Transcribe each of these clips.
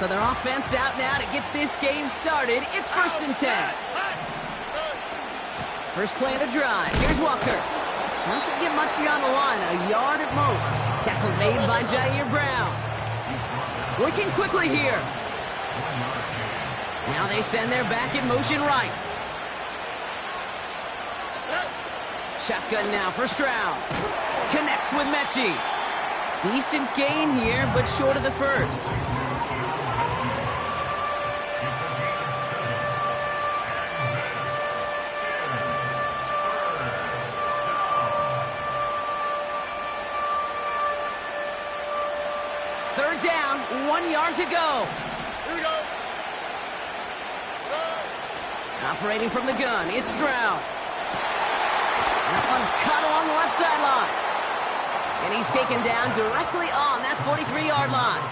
So their offense out now to get this game started. It's 1st and 10. First play of the drive. Here's Walker. Doesn't get much beyond the line. A yard at most. Tackle made by Jair Brown. Working quickly here. Now they send their back in motion right. Shotgun now for Stroud. Connects with Mechie. Decent gain here, but short of the first. Third down, 1 yard to go. Here we go. Operating from the gun, it's Stroud. That one's cut along the left sideline. And he's taken down directly on that 43-yard line.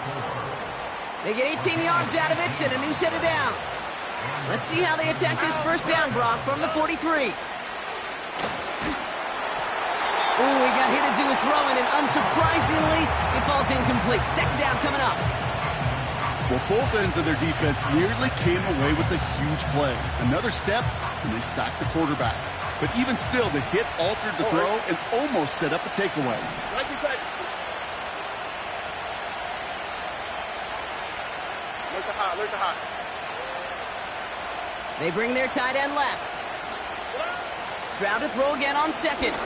They get 18 yards out of it and a new set of downs. Let's see how they attack this first down, Brock, from the 43. Ooh, he got hit as he was throwing, and unsurprisingly, he falls incomplete. Second down coming up. Well, both ends of their defense nearly came away with a huge play. Another step, and they sacked the quarterback. But even still, the hit altered the throw and almost set up a takeaway. Look the high. They bring their tight end left. Stroud to throw again on second.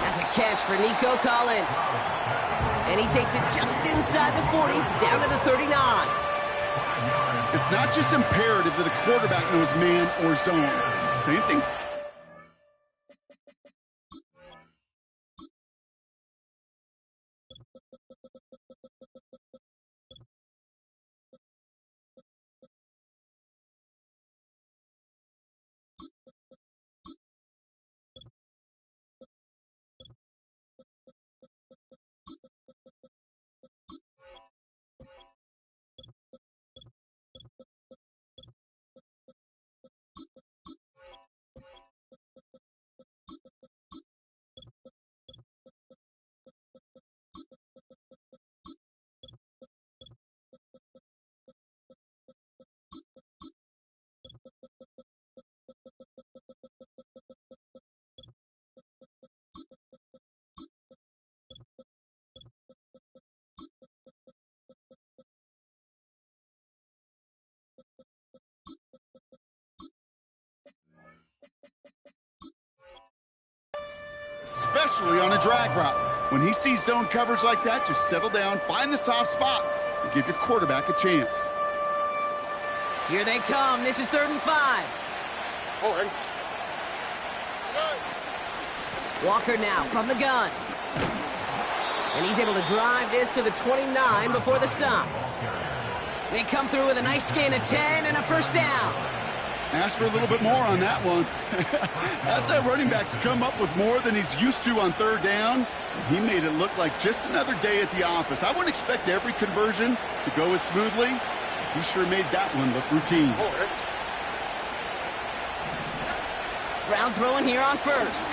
That's a catch for Nico Collins. And he takes it just inside the 40, down to the 39. It's not just imperative that a quarterback knows man or zone. Same thing. Especially on a drag route. When he sees zone coverage like that, just settle down, find the soft spot, and give your quarterback a chance. Here they come. This is 3rd and 5. Ready. Walker now from the gun. And he's able to drive this to the 29 before the stop. They come through with a nice gain of 10 and a first down. Ask for a little bit more on that one. Ask that running back to come up with more than he's used to on 3rd down. He made it look like just another day at the office. I wouldn't expect every conversion to go as smoothly. He sure made that one look routine. Stroud throwing here on first.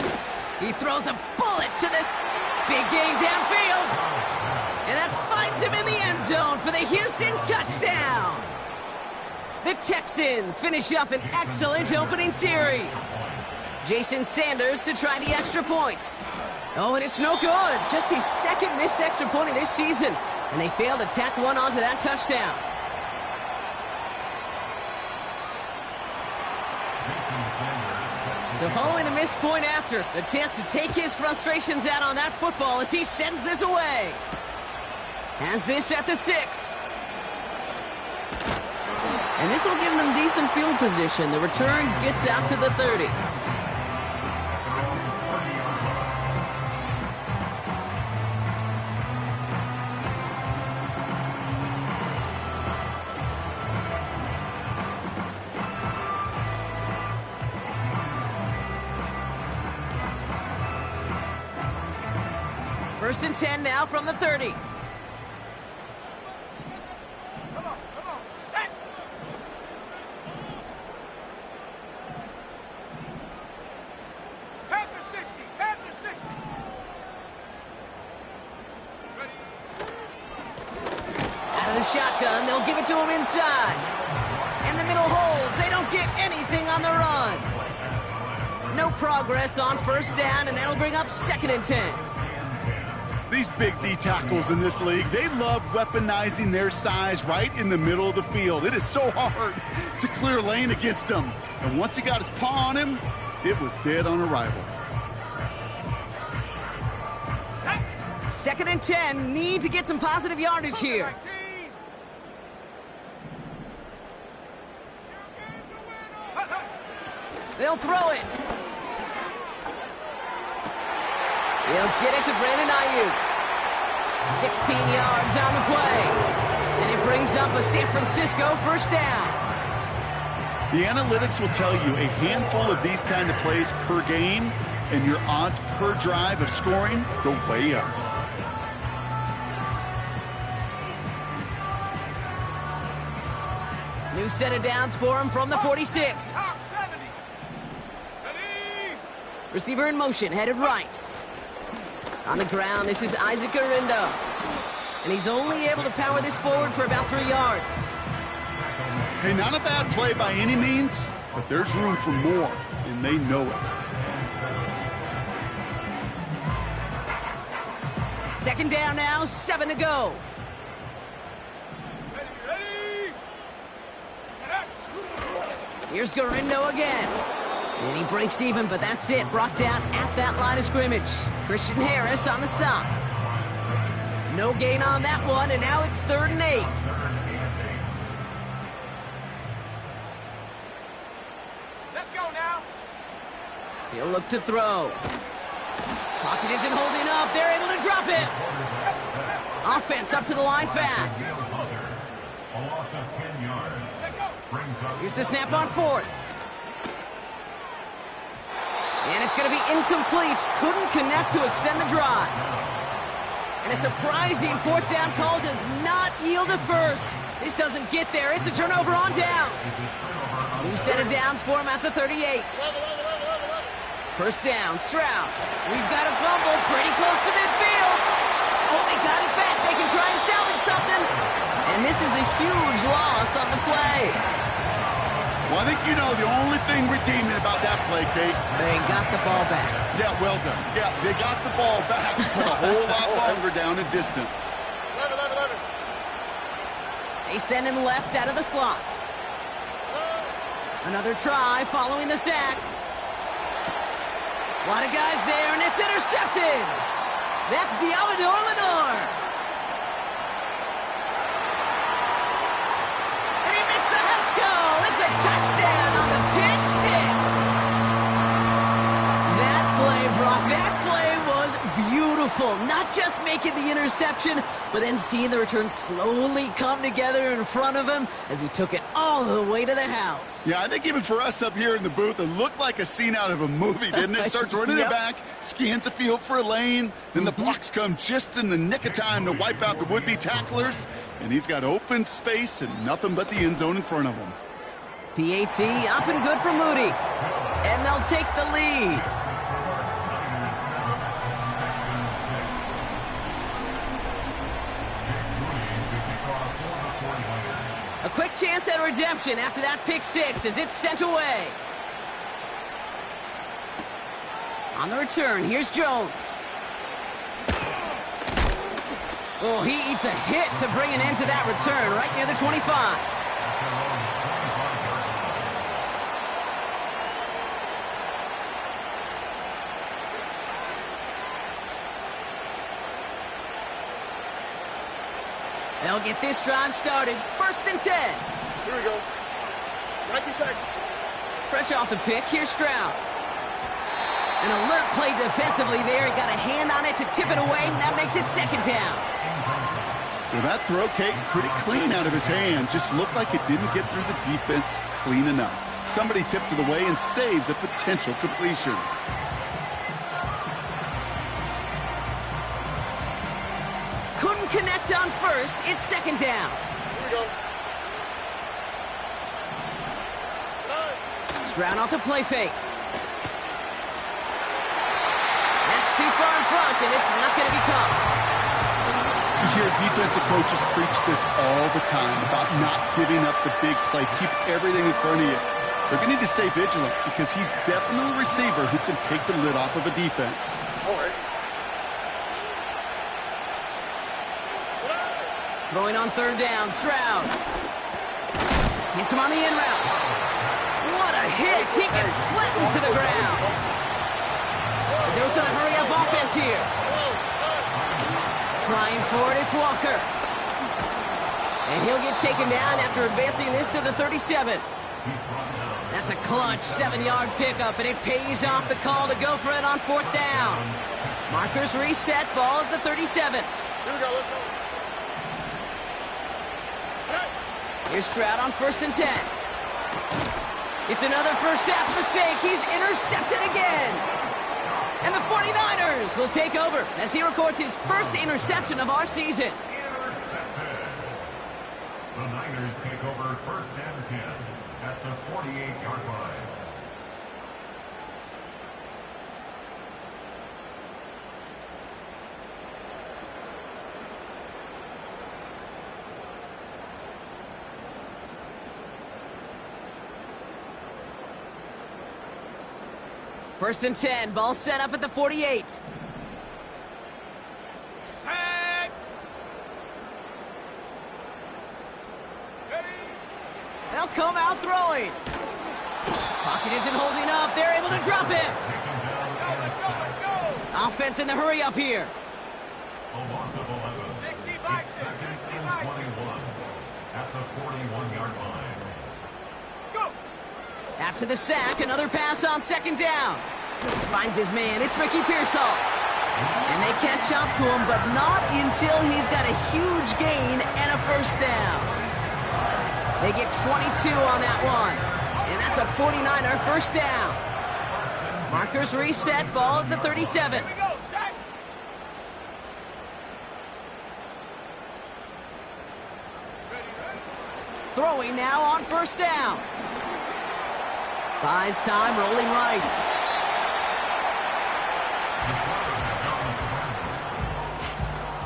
He throws a bullet to the big gain downfield. And that finds him in the end zone for the Houston touchdown. The Texans finish up an excellent opening series. Jason Sanders to try the extra point. Oh, and it's no good. Just his second missed extra point of this season. And they failed to tack one onto that touchdown. So following the missed point after, the chance to take his frustrations out on that football as he sends this away. Has this at the 6. And this will give them decent field position. The return gets out to the 30. First and 10 now from the 30. shotgun. They'll give it to him inside. In the middle holes, they don't get anything on the run. No progress on first down, and that'll bring up 2nd and 10. These big D tackles in this league, they love weaponizing their size right in the middle of the field. It is so hard to clear lane against them. And once he got his paw on him, it was dead on arrival. 2nd and 10, need to get some positive yardage here. They'll throw it. They'll get it to Brandon Ayuk. 16 yards on the play. And it brings up a San Francisco first down. The analytics will tell you a handful of these kind of plays per game, and your odds per drive of scoring go way up. New set of downs for him from the 46. Receiver in motion, headed right. On the ground, this is Isaac Arindo. And he's only able to power this forward for about 3 yards. Hey, not a bad play by any means, but there's room for more, and they know it. 2nd down now, 7 to go. Here's Garindo again. And he breaks even, but that's it. Brought down at that line of scrimmage. Christian Harris on the stop. No gain on that one, and now it's 3rd and 8. Let's go now. He'll look to throw. Pocket isn't holding up. They're able to drop it. Offense up to the line fast. Here's the snap on 4th. And it's going to be incomplete. Couldn't connect to extend the drive. And a surprising 4th down call does not yield a first. This doesn't get there. It's a turnover on downs. New set of downs for him at the 38. First down, Stroud. We've got a fumble pretty close to midfield. Oh, they got it back. They can try and salvage something. And this is a huge loss on the play. Well, I think you know the only thing redeeming about that play, Kate. They got the ball back. Yeah, well done. Yeah, they got the ball back, but a whole lot longer down in distance. 11. They send him left out of the slot. Another try following the sack. A lot of guys there, and it's intercepted. That's Diamador Lenore. And he makes the house go. It's a touchdown on the pick 6. That play, Brock, that play was beautiful. Not just making the interception, but then seeing the return slowly come together in front of him as he took it all the way to the house. Yeah, I think even for us up here in the booth, it looked like a scene out of a movie, didn't it? Starts running it back, scans the field for a lane, then the blocks come just in the nick of time to wipe out the would-be tacklers, and he's got open space and nothing but the end zone in front of him. PAT up and good for Moody. And they'll take the lead. A quick chance at redemption after that pick 6 as it's sent away. On the return, here's Jones. Oh, he eats a hit to bring an end to that return right near the 25. They'll get this drive started. 1st and 10. Here we go. Nike tech. Fresh off the pick, here's Stroud. An alert play defensively there. He got a hand on it to tip it away, and that makes it 2nd down. Well, that throw, Kate, pretty clean out of his hand. Just looked like it didn't get through the defense clean enough. Somebody tips it away and saves a potential completion. Couldn't connect on 1st. It's 2nd down. Here we go. Stroud off the play fake. That's too far in front, and it's not going to be caught. hear defensive coaches preach this all the time about not giving up the big play. Keep everything in front of you. They're going to need to stay vigilant because he's definitely a receiver who can take the lid off of a defense. All right. Throwing on third down, Stroud. Hits him on the in route. What a hit! He gets flattened to the ground. A dose of the hurry-up offense here. Trying for it, it's Walker. And he'll get taken down after advancing this to the 37. That's a clutch 7-yard pickup, and it pays off the call to go for it on fourth down. Markers reset, ball at the 37. Here we go, let's go. Here's Stroud on 1st and 10. It's another first half mistake. He's intercepted again. And the 49ers will take over as he records his first interception of our season. Intercepted. The Niners take over 1st and 10 at the 48-yard line. First and 10, ball set up at the 48. Set. Ready. They'll come out throwing. Pocket isn't holding up. They're able to drop him. Let's go. Offense in the hurry up here. A loss of 11. 60 by 6, 60 by 6. 21 at the 41-yard line. Go. After the sack, another pass on 2nd down. Finds his man. It's Ricky Pearsall. And they catch up to him, but not until he's got a huge gain and a first down. They get 22 on that one. And that's a 49er first down. Markers reset, ball at the 37. Here we go, set. Throwing now on 1st down. Buys time, rolling right.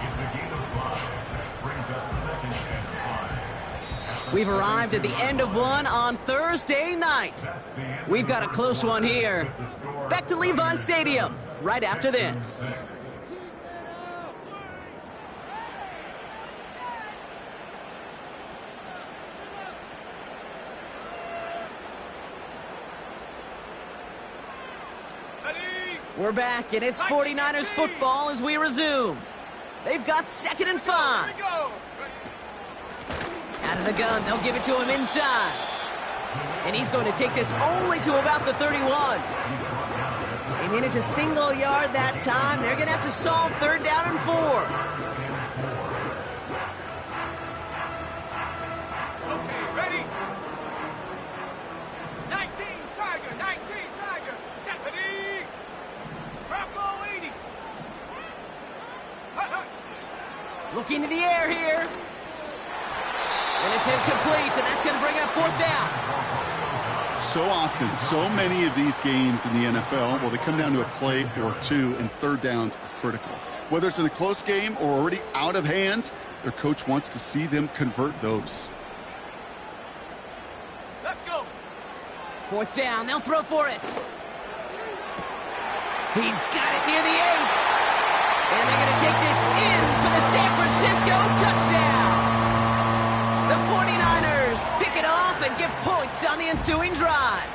It's a gain of 5. That brings up 2nd and 5. We've arrived at the end of one on Thursday night. We've got a close one here. Back to Levi Stadium right after this. We're back, and it's 49ers football as we resume. They've got 2nd and 5. Here we go. Out of the gun, they'll give it to him inside. And he's going to take this only to about the 31. They managed a single yard that time. They're going to have to solve 3rd down and 4. Okay, ready. 19 Tiger, 19 Tiger. Set, ready. Bronco 80. Hut, hut. Looking to the air here. And it's incomplete, and that's going to bring up 4th down. So often, so many of these games in the NFL, well, they come down to a play or two, and 3rd downs are critical. Whether it's in a close game or already out of hand, their coach wants to see them convert those. Let's go. 4th down, they'll throw for it. He's got it near the 8. And they're going to take this in for the San Francisco touchdown. The 49ers pick it off and get points on the ensuing drive.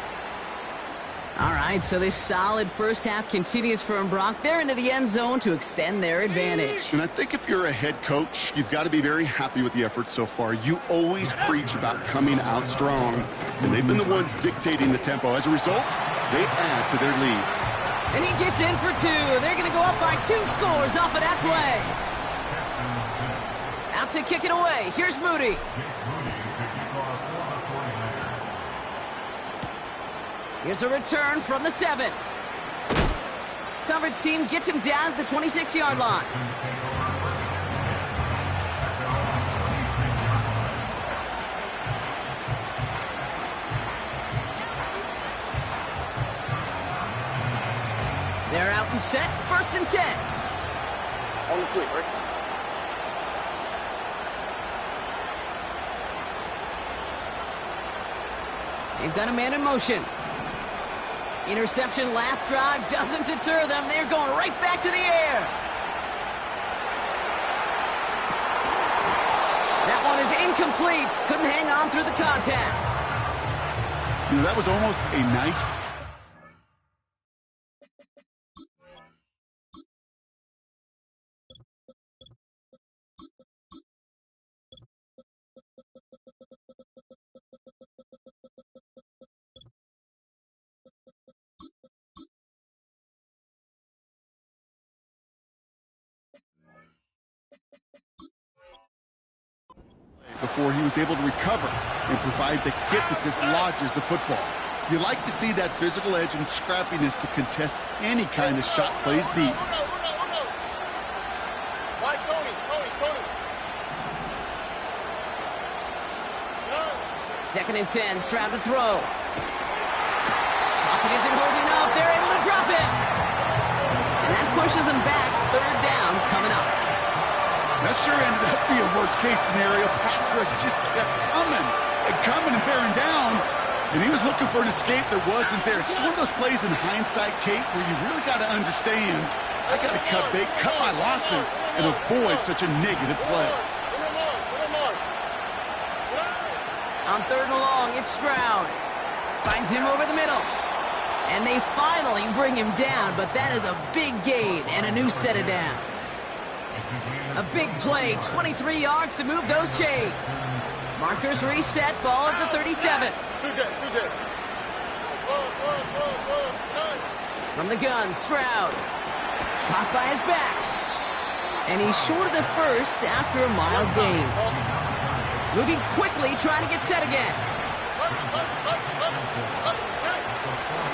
All right, so this solid first half continues for Brock. They're into the end zone to extend their advantage. And I think if you're a head coach, you've got to be very happy with the effort so far. You always preach about coming out strong, and they've been the ones dictating the tempo. As a result, they add to their lead. And he gets in for 2. They're going to go up by 2 scores off of that play. Out to kick it away. Here's Moody. Here's a return from the 7. Coverage team gets him down at the 26-yard line. They're out and set. 1st and 10. On the quick, right? They've got a man in motion. Interception last drive doesn't deter them. They're going right back to the air. That one is incomplete. Couldn't hang on through the contact. You know, that was almost a nice... before he was able to recover and provide the hit that dislodges the football. You like to see that physical edge and scrappiness to contest any kind of shot plays deep. Second and 10, Stroud to throw. Pocket isn't holding up. They're able to drop it. And that pushes them back. Third down coming up. That sure ended up being a worst-case scenario. Pass rush just kept coming and bearing down. And he was looking for an escape that wasn't there. It's one of those plays in hindsight, Kate, where you really got to understand, I got to cut my losses and avoid such a negative play. On third and long, it's Stroud. Finds him over the middle. And they finally bring him down, but that is a big gain and a new set of downs. A big play, 23 yards to move those chains. Markers reset, ball at the 37. From the gun, Stroud. Caught by his back. And he's short of the first after a mild gain. Moving quickly, trying to get set again.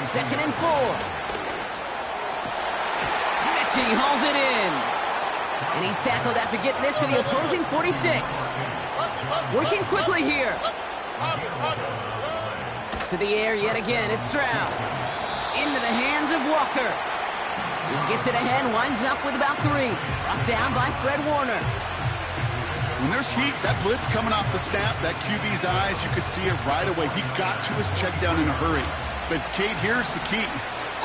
Second and 4. Mechie hauls it in. And he's tackled after getting this to the opposing 46. Working quickly here. To the air yet again, it's Stroud. Into the hands of Walker. He gets it ahead, winds up with about 3. Brought down by Fred Warner. When there's heat, that blitz coming off the snap, that QB's eyes, you could see it right away. He got to his check down in a hurry. But, Kate, here's the key.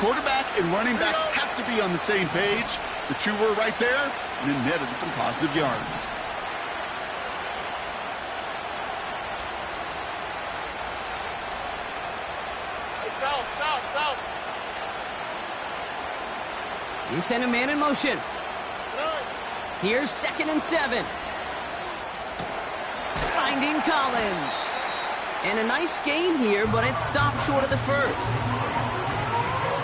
Quarterback and running back have to be on the same page. The two were right there, and it netted some positive yards. South. He sent a man in motion. Here's second and 7. Finding Collins. And a nice gain here, but it stopped short of the first.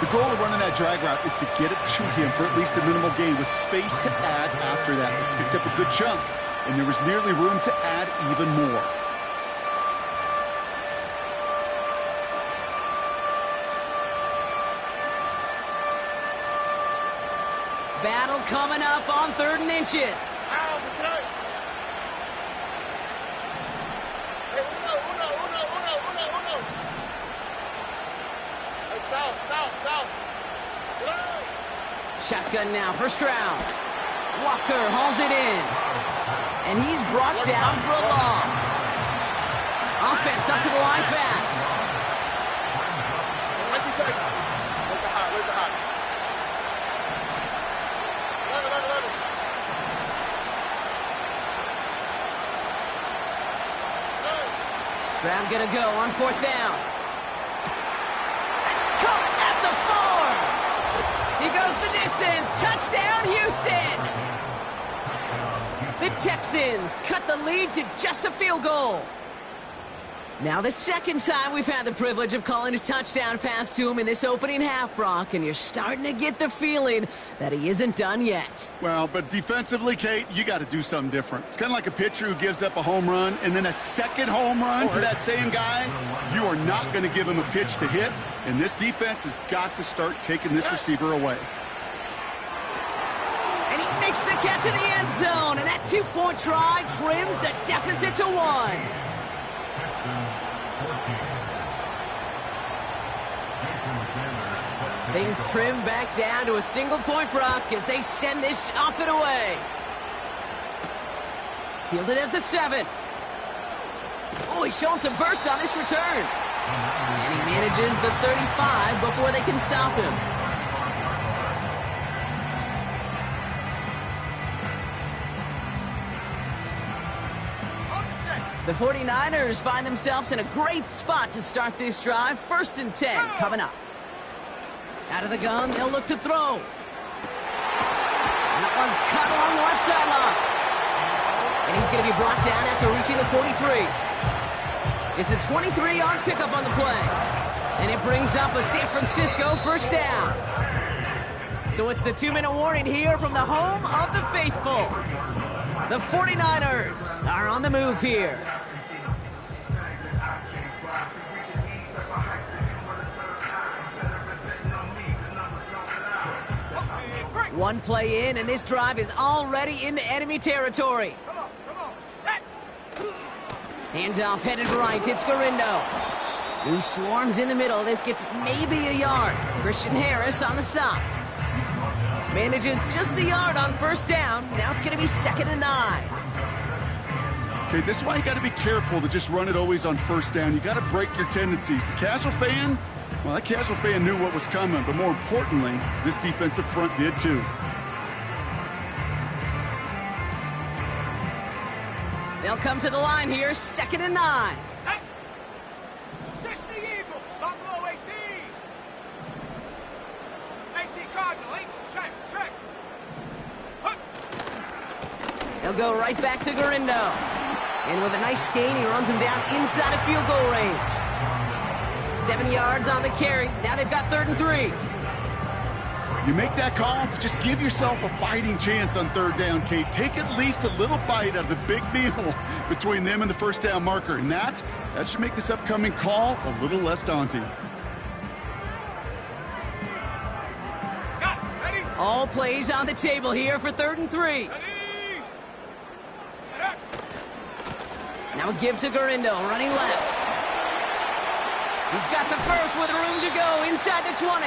The goal of running that drag route is to get it to him for at least a minimal gain with space to add after that. He picked up a good chunk, and there was nearly room to add even more. Battle coming up on 3rd and inches. Shotgun now for Stroud. Walker hauls it in. And he's brought down for a loss. Offense up to the line fast. Stroud gonna go on 4th down. That's caught at the 4. He goes the distance. Touchdown, Houston. The Texans cut the lead to just a field goal. Now the second time we've had the privilege of calling a touchdown pass to him in this opening half, Brock, and you're starting to get the feeling that he isn't done yet. Well, but defensively, Kate, you got to do something different. It's kind of like a pitcher who gives up a home run and then a second home run to that same guy. You are not going to give him a pitch to hit, and this defense has got to start taking this receiver away. And he makes the catch in the end zone, and that 2-point try trims the deficit to 1. Things trim back down to a single point, Brock, as they send this off and away. Fielded at the 7. Oh, he's showing some burst on this return. And he manages the 35 before they can stop him. The 49ers find themselves in a great spot to start this drive. 1st and 10 coming up. Out of the gun, they'll look to throw. And that one's cut along the left sideline. And he's going to be brought down after reaching the 43. It's a 23-yard pickup on the play. And it brings up a San Francisco 1st down. So it's the 2-minute warning here from the home of the faithful. The 49ers are on the move here. One play in, and this drive is already into enemy territory. Come on, set. Handoff headed right. It's Garindo, who swarms in the middle. This gets maybe a yard. Christian Harris on the stop. Manages just a yard on 1st down. Now it's going to be 2nd and 9. Okay, this is why you got to be careful to just run it always on 1st down. You got to break your tendencies. The casual fan, well, that casual fan knew what was coming, but more importantly, this defensive front did too. They'll come to the line here, 2nd and 9. Set. 60 Eagles. Buffalo 18. 18 Cardinal. 18. Check. They'll go right back to Garindo. And with a nice gain, he runs him down inside of field goal range. 7 yards on the carry. Now they've got 3rd and 3. You make that call to just give yourself a fighting chance on 3rd down, Kate. Take at least a little bite out of the big meal between them and the 1st down marker. And that should make this upcoming call a little less daunting. All plays on the table here for 3rd and 3. Now a give to Garindo, running left. He's got the first with room to go inside the 20.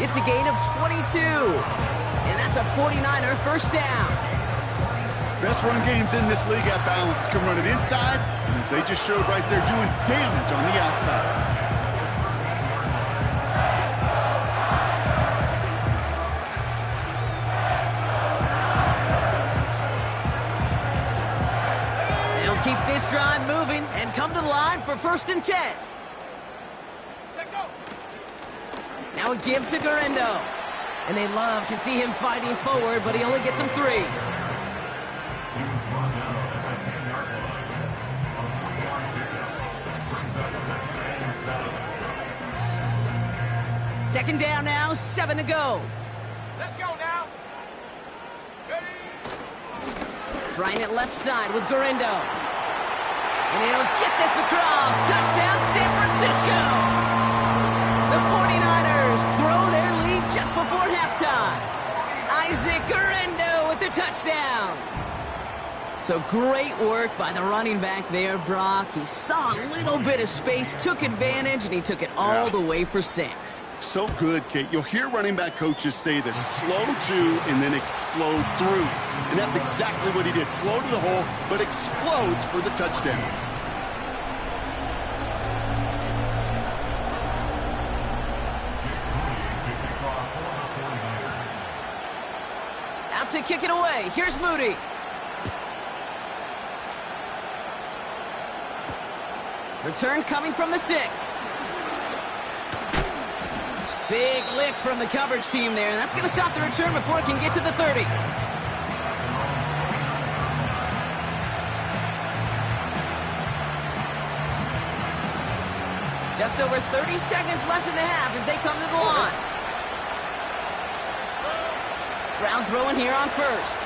It's a gain of 22. And that's a 49er 1st down. Best run games in this league at balance. Can run it inside, and as they just showed right there, doing damage on the outside. Keep this drive moving and come to the line for 1st and 10. Now a give to Garindo. And they love to see him fighting forward, but he only gets him 3. Second down now, 7 to go. Let's go now. Ready? Trying it left side with Garindo. And he'll get this across. Touchdown, San Francisco. The 49ers grow their lead just before halftime. Isaac Garindo with the touchdown. So great work by the running back there, Brock. He saw a little bit of space, took advantage, and he took it all the way for 6. So good, Kate. You'll hear running back coaches say this: slow to and then explode through. And that's exactly what he did. Slow to the hole, but explodes for the touchdown. Out to kick it away. Here's Moody. Return coming from the 6. Big lick from the coverage team there. That's going to stop the return before it can get to the 30. Just over 30 seconds left in the half as they come to the line. Stroud throwing here on 1st.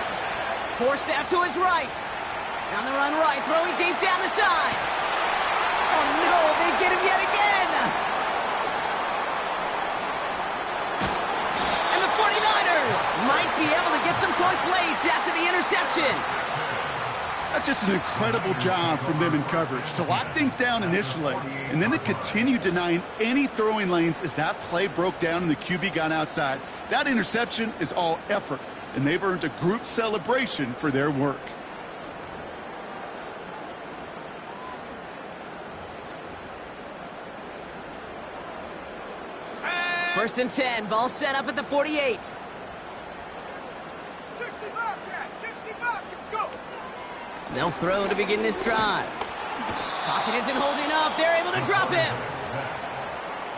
Forced out to his right. On the run right, throwing deep down the side. Oh no, they get him yet again. And the 49ers might be able to get some points late after the interception. That's just an incredible job from them in coverage to lock things down initially and then to continue denying any throwing lanes as that play broke down and the QB got outside. That interception is all effort, and they've earned a group celebration for their work. First and 10, ball set up at the 48. 60 Bobcat, 60 Bobcat, go! They'll throw to begin this drive. Pocket isn't holding up. They're able to drop him.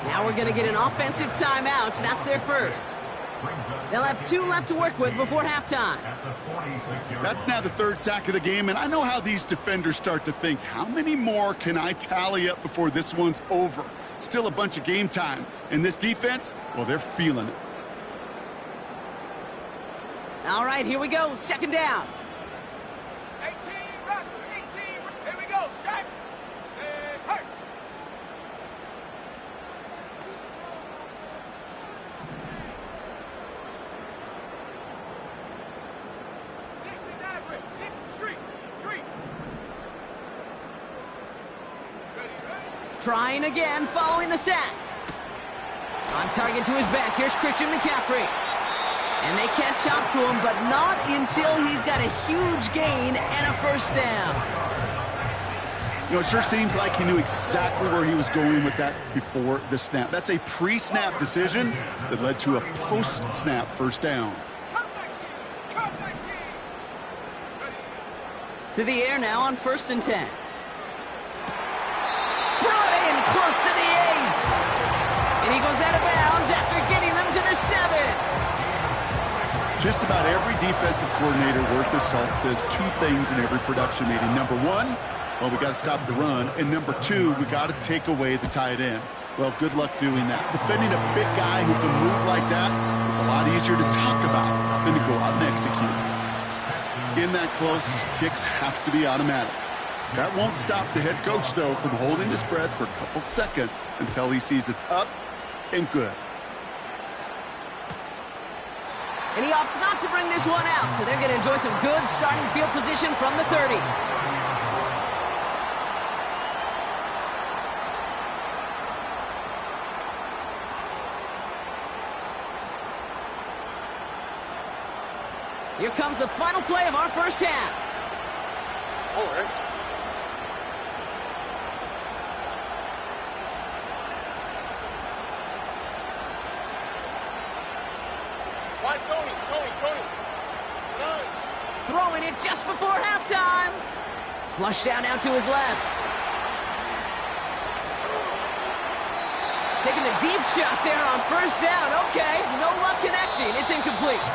Now we're going to get an offensive timeout. That's their first. They'll have 2 left to work with before halftime. That's now the 3rd sack of the game, and I know how these defenders start to think, how many more can I tally up before this one's over? Still a bunch of game time. And this defense, well, they're feeling it. All right, here we go. Second down. 18, back, 18, here we go, set, hey! Trying again, following the sack. On target to his back, here's Christian McCaffrey. And they catch up to him, but not until he's got a huge gain and a first down. You know, it sure seems like he knew exactly where he was going with that before the snap. That's a pre-snap decision that led to a post-snap first down. To the air now on first and 10. Brought in close to the 8. And he goes out of bounds after getting them to the 7. Just about every defensive coordinator worth his salt says 2 things in every production meeting. Number 1, well, we got to stop the run. And number 2, we got to take away the tight end. Well, good luck doing that. Defending a big guy who can move like that, it's a lot easier to talk about than to go out and execute. In that close, kicks have to be automatic. That won't stop the head coach, though, from holding his breath for a couple seconds until he sees it's up and good. And he opts not to bring this one out, so they're going to enjoy some good starting field position from the 30. Here comes the final play of our first half. All right. Why, Tony? Throwing it just before halftime. Flush down now to his left. Taking a deep shot there on first down. Okay, no luck connecting. It's incomplete.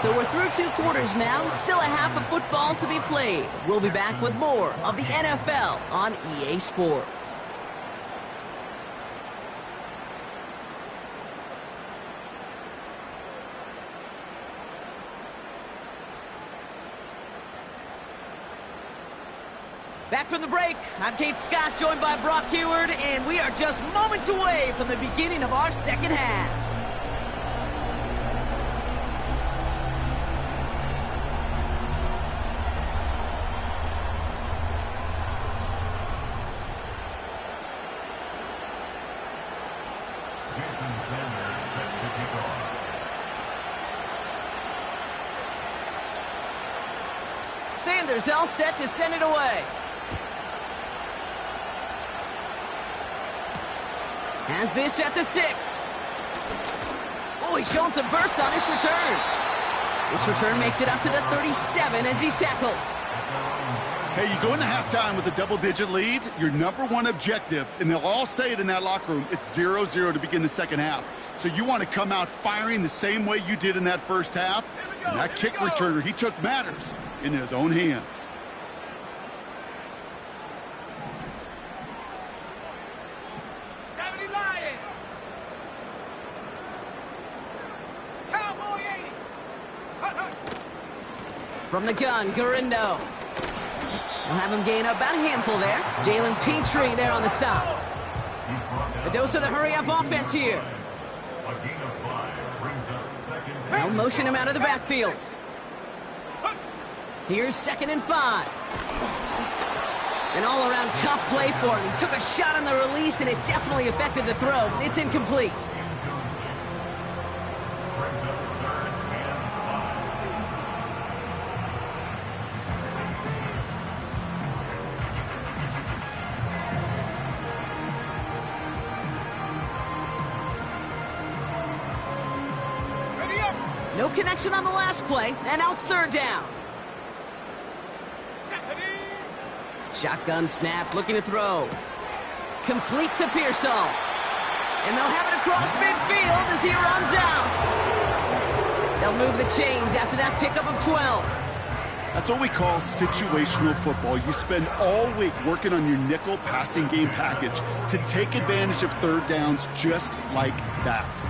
So we're through 2 quarters now. Still a half of football to be played. We'll be back with more of the NFL on EA Sports. Back from the break, I'm Kate Scott, joined by Brock Heward, and we are just moments away from the beginning of our second half. Sanders all set to send it away. Has this at the 6. Oh, he's showing some burst on this return. This return makes it up to the 37 as he's tackled. Hey, you go into halftime with a double-digit lead, your number 1 objective, and they'll all say it in that locker room, it's 0-0 to begin the second half. So you want to come out firing the same way you did in that first half. And that kick returner, he took matters in his own hands. From the gun, Garindo. We'll have him gain about a handful there. Jalen Petrie there on the stop. A dose of the hurry-up offense here. Now motion him out of the backfield. Here's 2nd and 5. An all-around tough play for him. He took a shot on the release, and it definitely affected the throw. It's incomplete. No connection on the last play, and now it's third down. Shotgun snap, looking to throw. Complete to Pearsall. And they'll have it across midfield as he runs out. They'll move the chains after that pickup of 12. That's what we call situational football. You spend all week working on your nickel passing game package to take advantage of third downs just like that.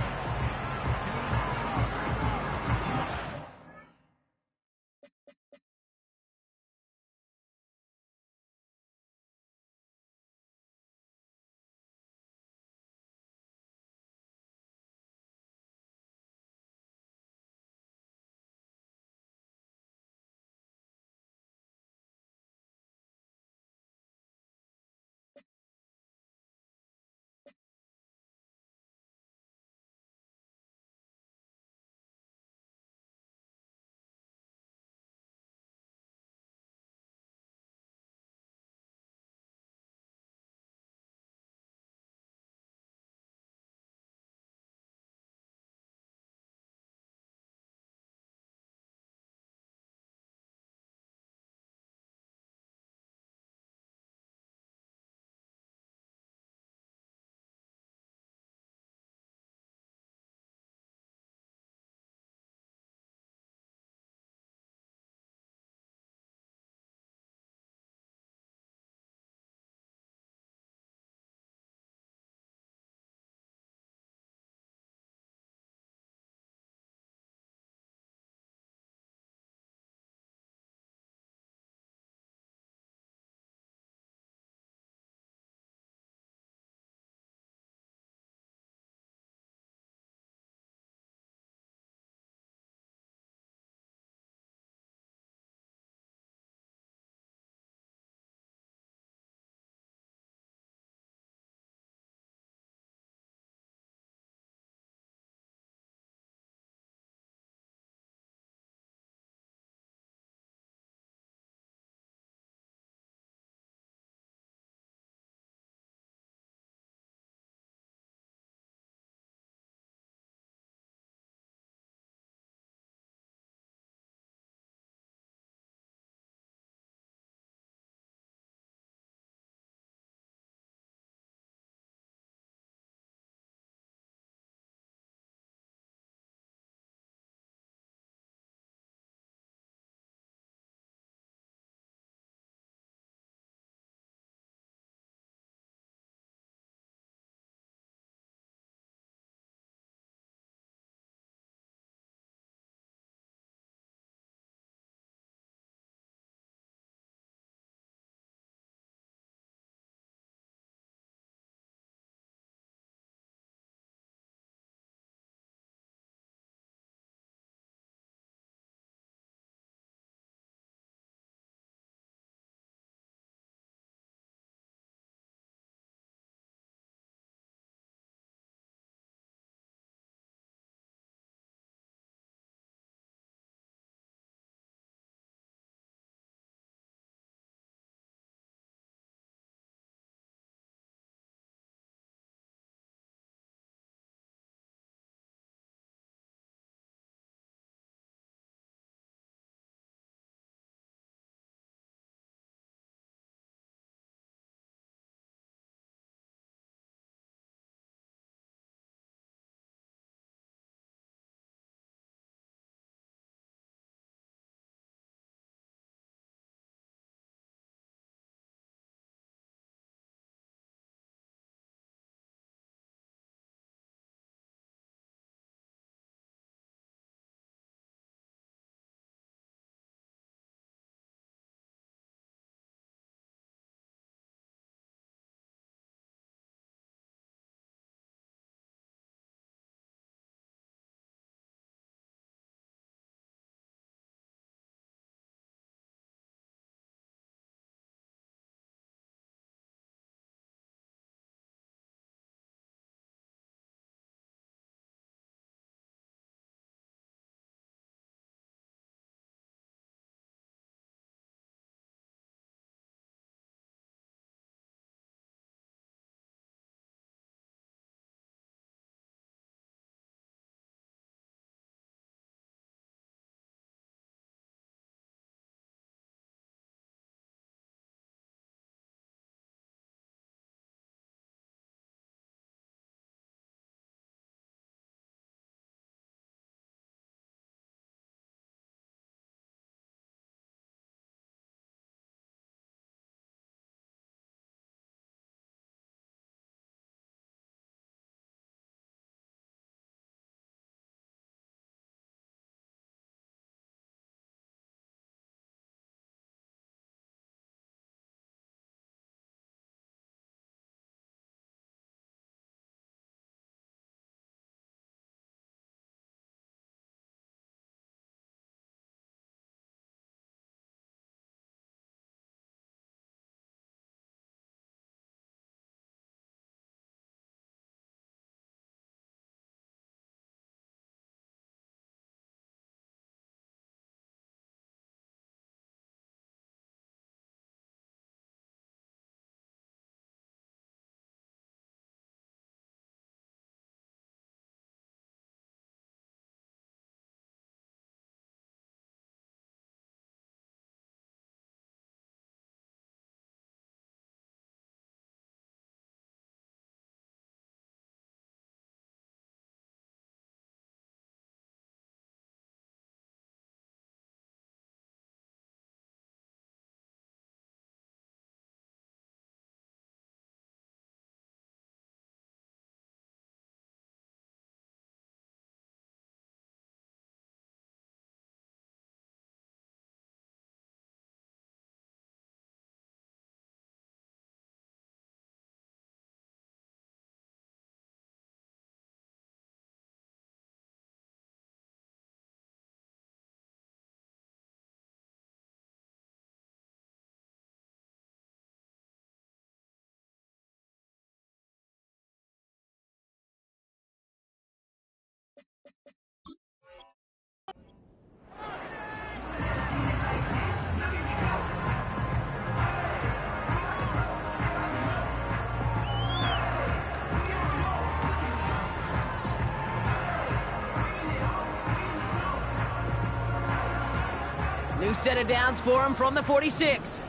set of downs for him from the 46.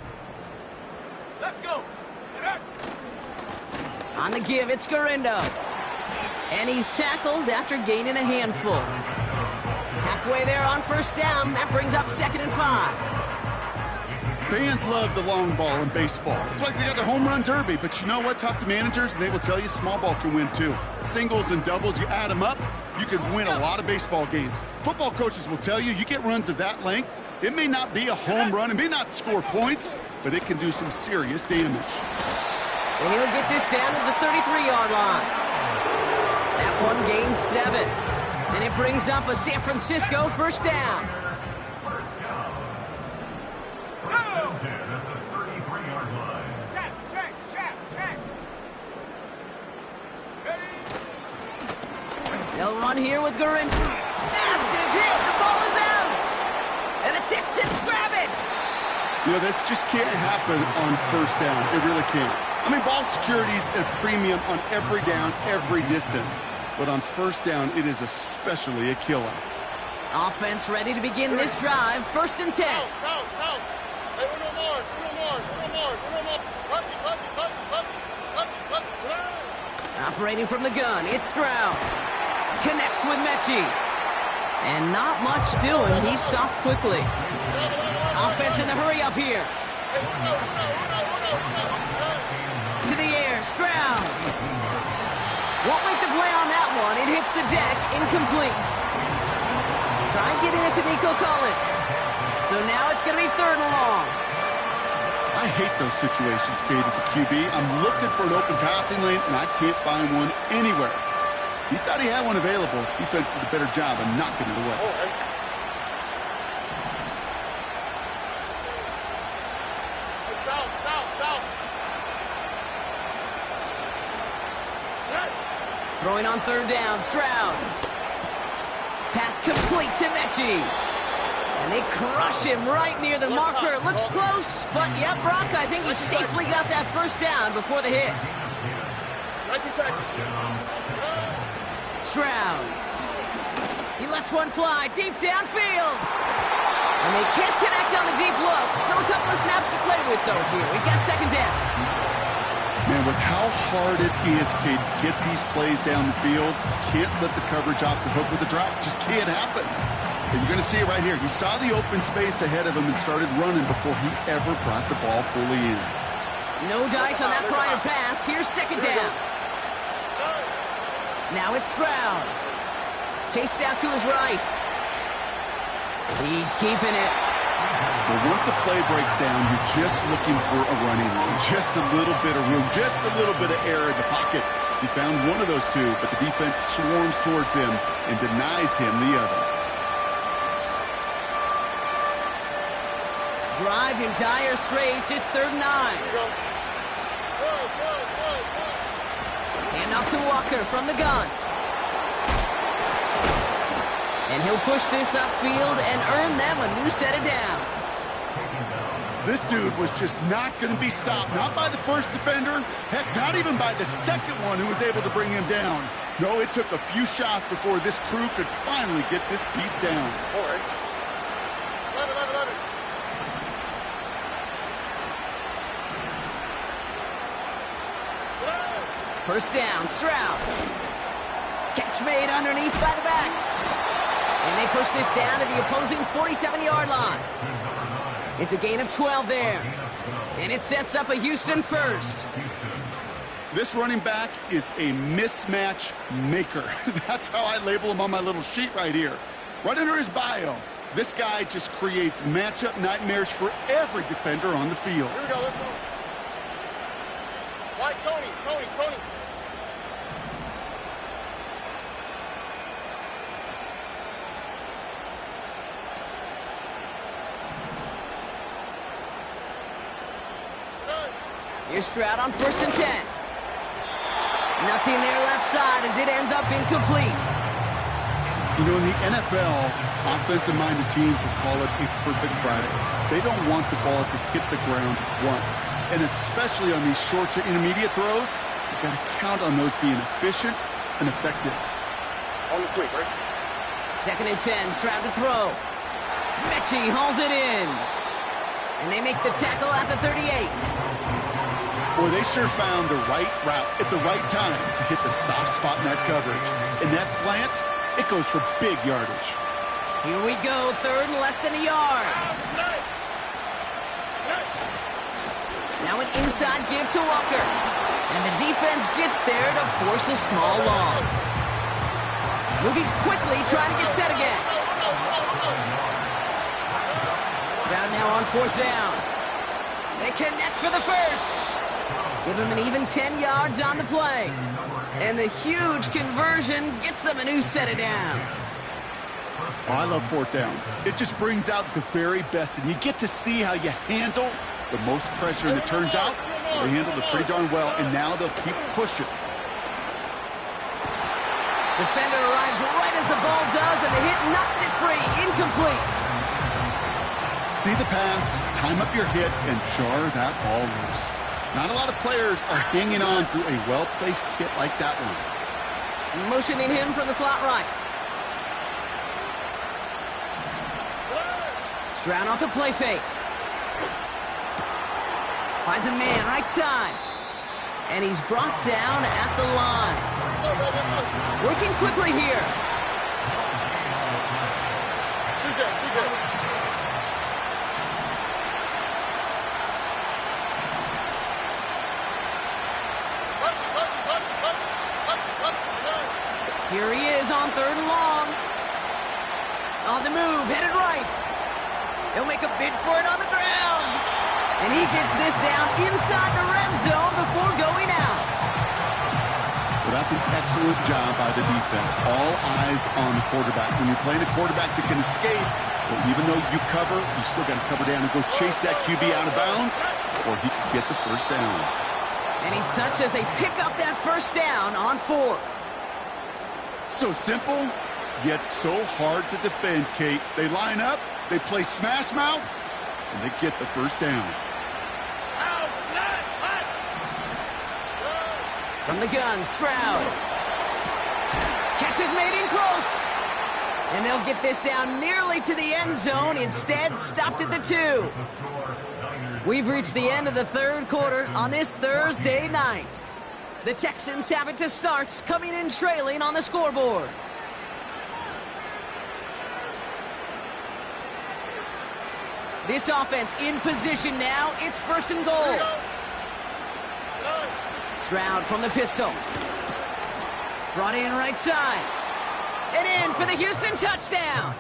Let's go. On the give, it's Garindo. And he's tackled after gaining a handful. Halfway there on first down. That brings up 2nd and 5. Fans love the long ball in baseball. It's like they got the home run derby, but you know what? Talk to managers, and they will tell you small ball can win too. Singles and doubles, you add them up, you can win a lot of baseball games. Football coaches will tell you, you get runs of that length, it may not be a home run, it may not score points, but it can do some serious damage. And he'll get this down to the 33-yard line. That one gains 7. And it brings up a San Francisco first down. They'll run here with Garindo. Massive hit. The ball is out. And the Texans grab it. You know, this just can't happen on first down. It really can't. I mean, ball security's a premium on every down, every distance. But on first down, it is especially a killer. Offense ready to begin this drive. 1st and 10. Operating from the gun, it's Stroud. Connects with Mechie. And not much doing. He stopped quickly. Offense in the hurry up here. To the air, Stroud. Won't make the play on that one. It hits the deck, incomplete. Try and get it to Nico Collins. So now it's going to be 3rd and long. I hate those situations, Kate, as a QB. I'm looking for an open passing lane, and I can't find one anywhere. He thought he had one available. Defense did a better job of knocking it away. Throwing on 3rd down, Stroud. Pass complete to Mechie. And they crush him right near the marker. It looks close, but yep, Brock, I think he safely got that first down before the hit. Stroud. He lets one fly deep downfield. And they can't connect on the deep look. Still a couple of snaps to play with, though, here. We've got 2nd down. Man, with how hard it is, Kate, to get these plays down the field, can't let the coverage off the hook with a drop. Just can't happen. And you're going to see it right here. He saw the open space ahead of him and started running before he ever brought the ball fully in. No dice on that prior pass. Here's 2nd down. Now it's Stroud. Chased out to his right. He's keeping it. But once a play breaks down, you're just looking for a running room. Just a little bit of room, just a little bit of air in the pocket. He found one of those two, but the defense swarms towards him and denies him the other. Drive in dire straits. It's 3rd and 9. Hand off to Walker from the gun. And he'll push this upfield and earn them a new set of downs. This dude was just not going to be stopped. Not by the first defender. Heck, not even by the second one who was able to bring him down. No, it took a few shots before this crew could finally get this piece down. All right. First down, Stroud. Catch made underneath by the back. And they push this down to the opposing 47-yard line. It's a gain of 12 there. And it sets up a Houston first. This running back is a mismatch maker. That's how I label him on my little sheet right here. Right under his bio, this guy just creates matchup nightmares for every defender on the field. Here we go, let's go. Why, Tony? Here's Stroud on 1st and 10. Nothing there left side as it ends up incomplete. You know, in the NFL, offensive-minded teams will call it a perfect Friday. They don't want the ball to hit the ground once. And especially on these short to intermediate throws, you've got to count on those being efficient and effective. On the quick, right? 2nd and 10, Stroud to throw. Mechie hauls it in. And they make the tackle at the 38. Boy, they sure found the right route at the right time to hit the soft spot in that coverage. And that slant, it goes for big yardage. Here we go, third and less than a yard. Now an inside give to Walker. And the defense gets there to force a small loss. Moving quickly, trying to get set again. Stroud now on fourth down. They connect for the first. Give him an even 10 yards on the play. And the huge conversion gets them a new set of downs. Oh, I love fourth downs. It just brings out the very best, and you get to see how you handle the most pressure, and it turns out they handled it pretty darn well, and now they'll keep pushing. Defender arrives right as the ball does, and the hit knocks it free. Incomplete. See the pass, time up your hit, and jar that ball loose. Not a lot of players are hanging on through a well-placed hit like that one. Motioning him from the slot right. Stroud off the play fake. Finds a man right side. And he's brought down at the line. Working quickly here. Here he is on third and long. On the move, headed right. He'll make a bid for it on the ground. And he gets this down inside the red zone before going out. Well, that's an excellent job by the defense. All eyes on the quarterback. When you're playing a quarterback that can escape, well, even though you cover, you still got to cover down and go chase that QB out of bounds before he can get the first down. And he's touched as they pick up that first down on fourth. So simple, yet so hard to defend, Kate. They line up, they play smash mouth, and they get the first down. From the gun, Stroud. Catch is made in close. And they'll get this down nearly to the end zone. Instead, stopped at the 2. We've reached the end of the third quarter on this Thursday night. The Texans have it to start, coming in trailing on the scoreboard. This offense in position now. It's first and goal. Stroud from the pistol. Brought in right side. And in for the Houston touchdown.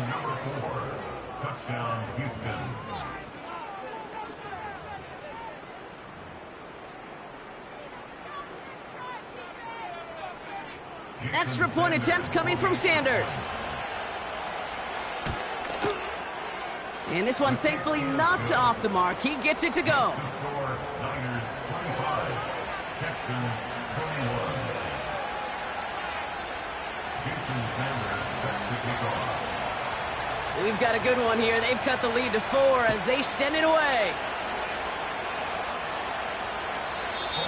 Number 4, touchdown Houston. Extra point attempt coming from Sanders. And this one thankfully not off the mark. He gets it to go. Niners 25, Texans 21. Jason Sanders set to kick off. We've got a good one here. They've cut the lead to 4 as they send it away.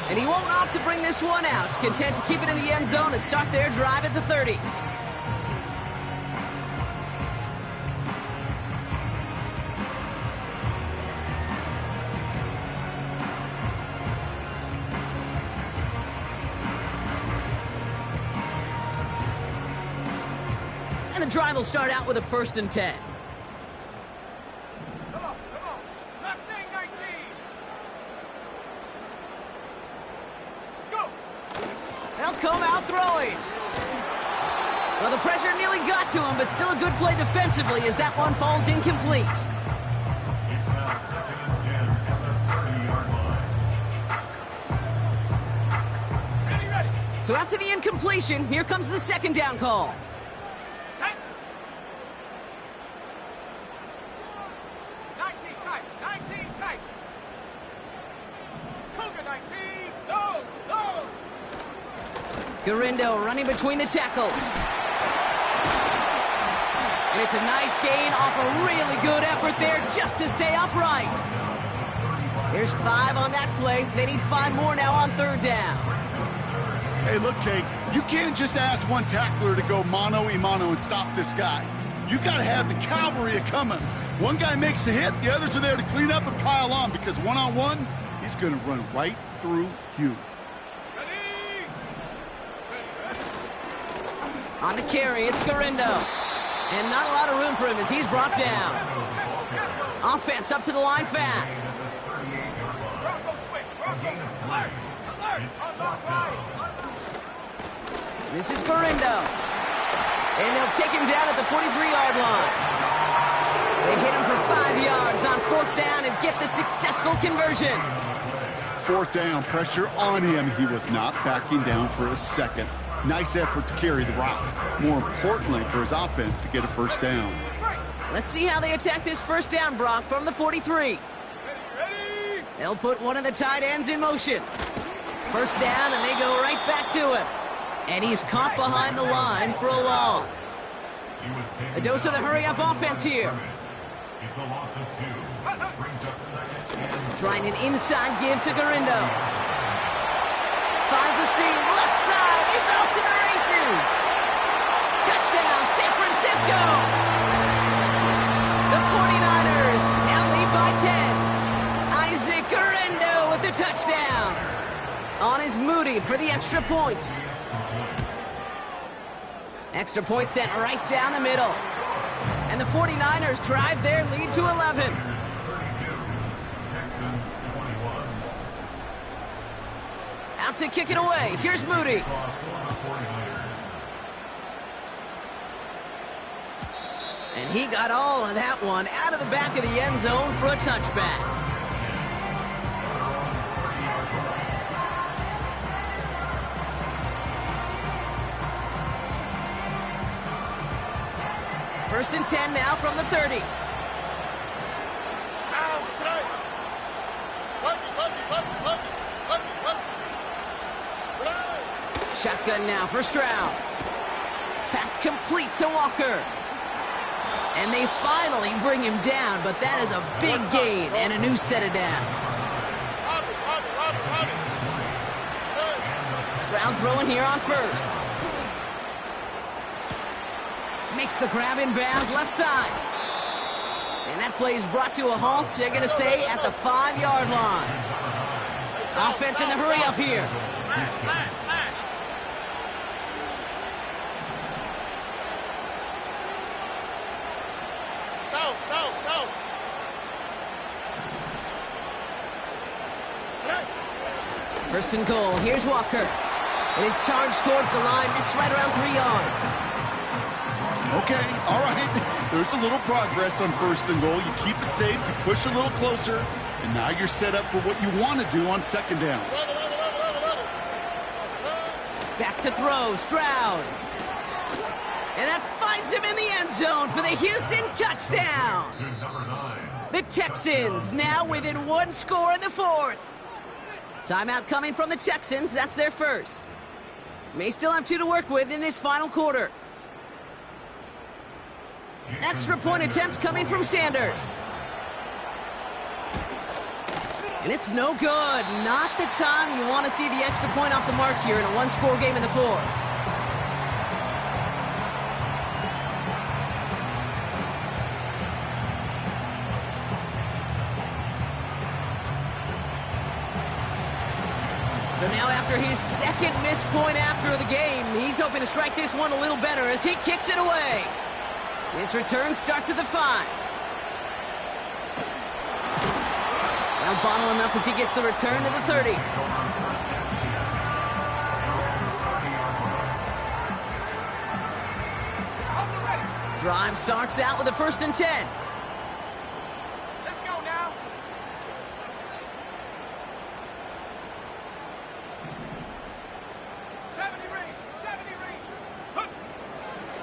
And he won't opt to bring this one out. Content to keep it in the end zone and start their drive at the 30. And the drive will start out with a 1st and 10. Come on. Mustang 19. Go. They'll come out throwing. Well, the pressure nearly got to him, but still a good play defensively as that one falls incomplete. It's now 2nd and 10 at the 30-yard line. Ready. So after the incompletion, here comes the 2nd down call. Tight. 19 tight. 19 tight. Cougar 19. No. Garindo running between the tackles. And it's a nice gain off a really good effort there just to stay upright. There's 5 on that play. They need 5 more now on 3rd down. Hey, look, Kate, you can't just ask one tackler to go mano-a-mano and stop this guy. You got to have the cavalry coming. One guy makes a hit, the others are there to clean up and pile on, because one-on-one, he's going to run right through you. On the carry, it's Garindo. And not a lot of room for him as he's brought down. Offense up to the line fast. This is Garindo. And they'll take him down at the 43-yard line. They hit him for 5 yards on 4th down and get the successful conversion. 4th down, pressure on him. He was not backing down for a second. Nice effort to carry the rock. More importantly, for his offense to get a 1st down. Let's see how they attack this 1st down, Brock, from the 43. They'll put one of the tight ends in motion. 1st down, and they go right back to him. And he's caught behind the line for a loss. A dose of the hurry-up offense here. It's a loss of 2. Brings up 2nd and... Trying an inside give to Garindo. Finds a seam, left side, he's off to the races! Touchdown, San Francisco! The 49ers now lead by 10. Isaac Garindo with the touchdown. On is Moody for the extra point. Extra point sent right down the middle. And the 49ers drive their lead to 11. Out to kick it away. Here's Moody. And he got all of that one out of the back of the end zone for a touchback. First and 10 now from the 30. Shotgun now for Stroud. Pass complete to Walker. And they finally bring him down, but that is a big gain and a new set of downs. Stroud throwing here on 1st. Makes the grab in bounds left side. And that play is brought to a halt, they're going to say, at the 5-yard line. Offense in the hurry up here. First and goal. Here's Walker. It is charged towards the line. It's right around 3 yards. Okay, all right. There's a little progress on 1st and goal. You keep it safe, you push a little closer, and now you're set up for what you want to do on 2nd down. Back to throw, Stroud. And that finds him in the end zone for the Houston touchdown. The Texans now within 1 score in the 4th. Timeout coming from the Texans. That's their first. May still have 2 to work with in this final quarter. Extra point attempt coming from Sanders. And it's no good. Not the time you want to see the extra point off the mark here in a 1-score game in the 4th. So now after his 2nd missed point after the game, he's hoping to strike this one a little better as he kicks it away. His return starts at the 5. Now bottle him up as he gets the return to the 30. Drive starts out with a 1st and 10. Let's go now.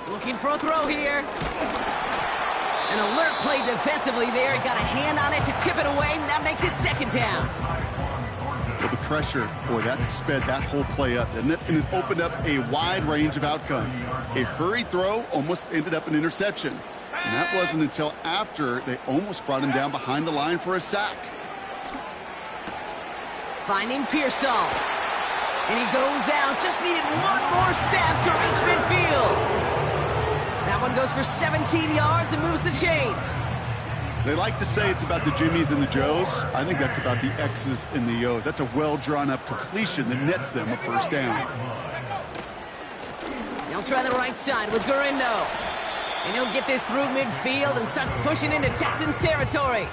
Looking for a throw here. An alert play defensively there. He got a hand on it to tip it away, and that makes it 2nd down. Well, the pressure, boy, that sped that whole play up, didn't it? And it opened up a wide range of outcomes. A hurried throw almost ended up an interception. And that wasn't until after they almost brought him down behind the line for a sack. Finding Pearsall. And he goes out. Just needed one more step to reach midfield. That That one goes for 17 yards and moves the chains. They like to say it's about the Jimmies and the Joes. I think that's about the X's and the O's. That's a well-drawn-up completion that nets them a first down. He'll try the right side with Gurindo. And he'll get this through midfield and starts pushing into Texans territory.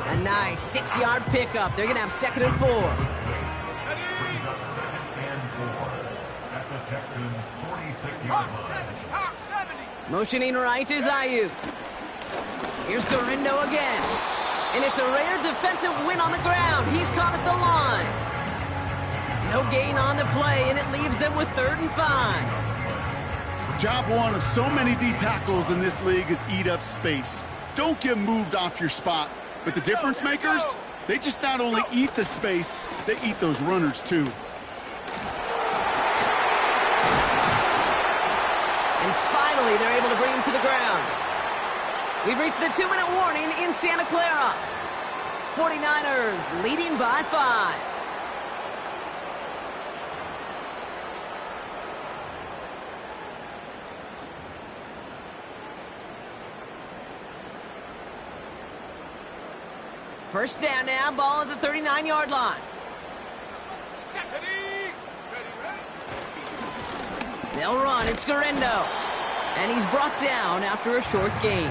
A nice 6-yard pickup. They're going to have 2nd and 4. Brings up 2nd and 4 at the Texans' 46-yard line. Hawk 70. Motioning right is Ayuk. Here's Gurindo again. And it's a rare defensive win on the ground. He's caught at the line. No gain on the play, and it leaves them with 3rd and 5. Job one of so many D tackles in this league is eat up space. Don't get moved off your spot. But the difference makers, they just not only eat the space, they eat those runners too. And finally, they're able to bring him to the ground. We've reached the 2-minute warning in Santa Clara. 49ers leading by 5. First down now, ball at the 39-yard line. Ready. They'll run, it's Gurindo. And he's brought down after a short gain.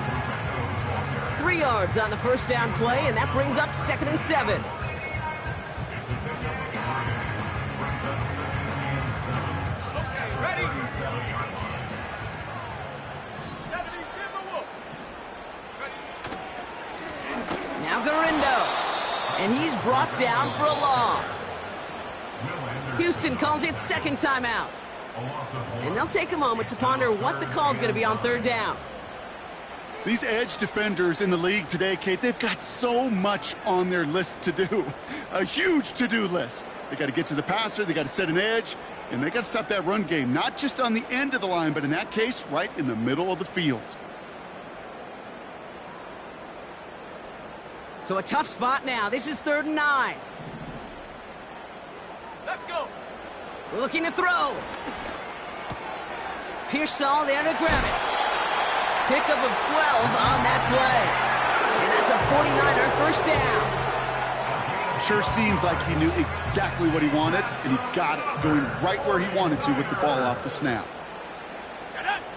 3 yards on the first down play, and that brings up 2nd and 7. Okay, ready. 70 Timberwolf. Ready. Now Gurindo. And he's brought down for a loss. Houston calls it 2nd timeout. And they'll take a moment to ponder what the call's going to be on 3rd down. These edge defenders in the league today, Kate, they've got so much on their list to do. A huge to-do list. They got to get to the passer, they got to set an edge, and they got to stop that run game, not just on the end of the line, but in that case, right in the middle of the field. So a tough spot now. This is 3rd and 9. Let's go. Looking to throw. Pearsall there to grab it. Pickup of 12 on that play. And that's a 49er first down. Sure seems like he knew exactly what he wanted, and he got it going right where he wanted to with the ball off the snap.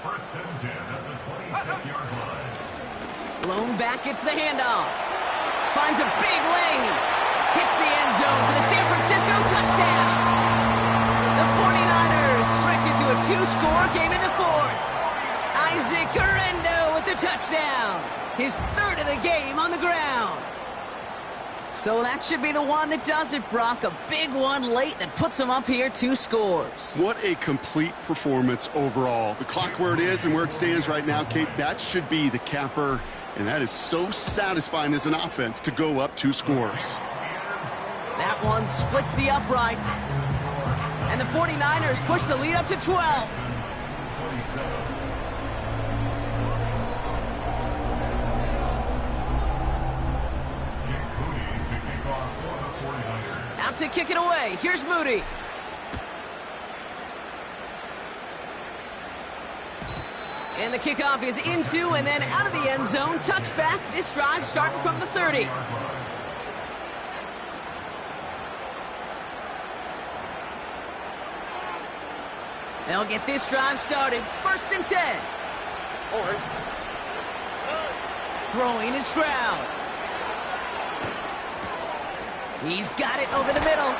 First and 10 at the 26-yard line. Lone back gets the handoff. Finds a big lane. Hits the end zone for the San Francisco touchdown. The 49ers stretch it to a 2-score game in the 4th. Isaac Gurindo with the touchdown. His 3rd of the game on the ground. So that should be the one that does it, Brock. A big one late that puts him up here 2 scores. What a complete performance overall. The clock where it is and where it stands right now, Kate, that should be the capper. And that is so satisfying as an offense to go up 2 scores. That one splits the uprights. And the 49ers push the lead up to 12. Out to kick it away. Here's Moody. And the kickoff is into and then out of the end zone. Touchback. This drive starting from the 30. They'll get this drive started. 1st and 10. All right. Throwing is Stroud. He's got it over the middle.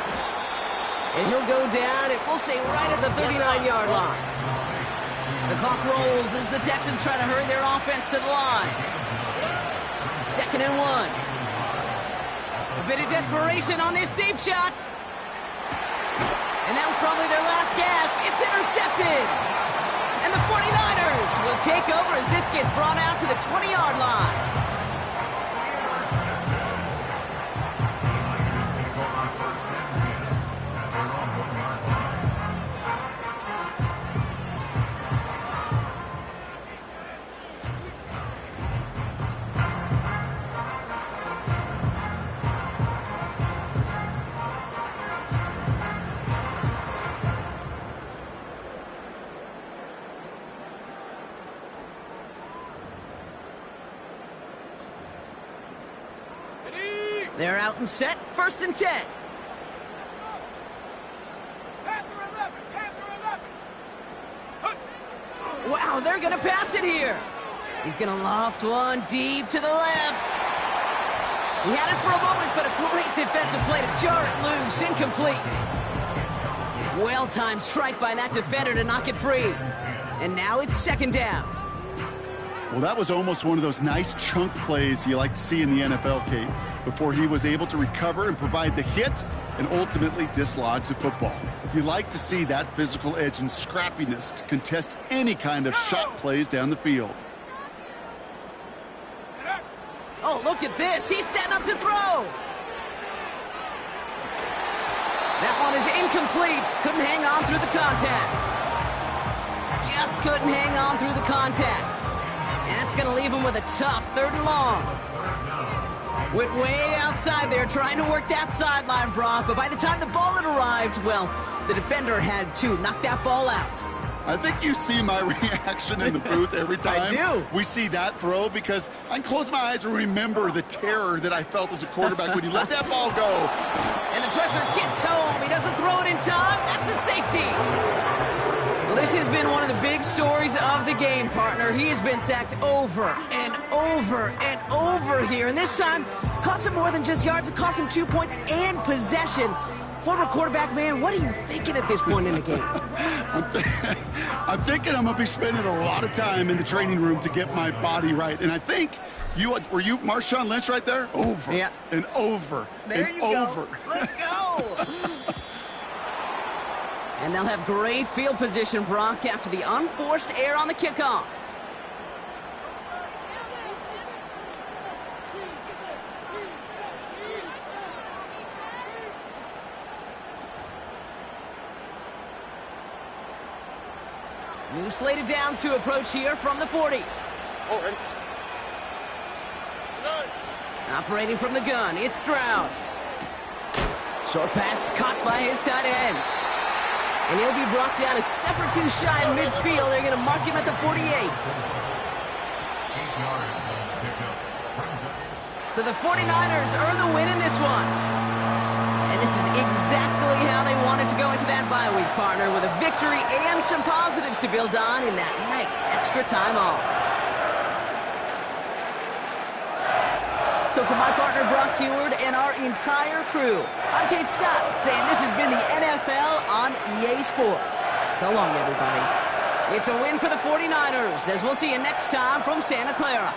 And he'll go down, and we'll say right at the 39-yard line. The clock rolls as the Texans try to hurry their offense to the line. 2nd and 1. A bit of desperation on this deep shot. And that was probably their last gasp. It's intercepted. And the 49ers will take over as this gets brought out to the 20-yard line. They're out and set, 1st and 10. Panther 11, Panther 11. Wow, they're going to pass it here. He's going to loft one deep to the left. He had it for a moment, but a great defensive play to jar it loose, incomplete. Well-timed strike by that defender to knock it free. And now it's 2nd down. Well, that was almost one of those nice chunk plays you like to see in the NFL, Kate, before he was able to recover and provide the hit and ultimately dislodge the football. You like to see that physical edge and scrappiness to contest any kind of shot plays down the field. Oh, look at this. He's setting up to throw. That one is incomplete. Couldn't hang on through the contact. Just couldn't hang on through the contact. And that's going to leave him with a tough 3rd and long. Went way outside there trying to work that sideline, Brock. But by the time the ball had arrived, well, the defender had to knock that ball out. I think you see my reaction in the booth every time I do. we see that throw, because I can close my eyes and remember the terror that I felt as a quarterback when he let that ball go. And the pressure gets home. He doesn't throw it in time. That's a safety. Well, this has been one of the big stories of the game, partner. He has been sacked over and over and over here. And this time, cost him more than just yards. It cost him 2 points and possession. Former quarterback, man, what are you thinking at this point in the game? I'm thinking I'm going to be spending a lot of time in the training room to get my body right. And I think were you Marshawn Lynch right there? Over and over there and you over. Go. Let's go. And they'll have great field position, Brock, after the unforced error on the kickoff. New slated downs to approach here from the 40. Operating from the gun, it's Stroud. Short pass caught by his tight end. And he'll be brought down a step or two shy in midfield. They're going to mark him at the 48. So the 49ers earn the win in this one. And this is exactly how they wanted to go into that bye week, partner, with a victory and some positives to build on in that nice extra time off. So for my partner, Brock Heward, and our entire crew, I'm Kate Scott, saying this has been the NFL on EA Sports. So long, everybody. It's a win for the 49ers, as we'll see you next time from Santa Clara.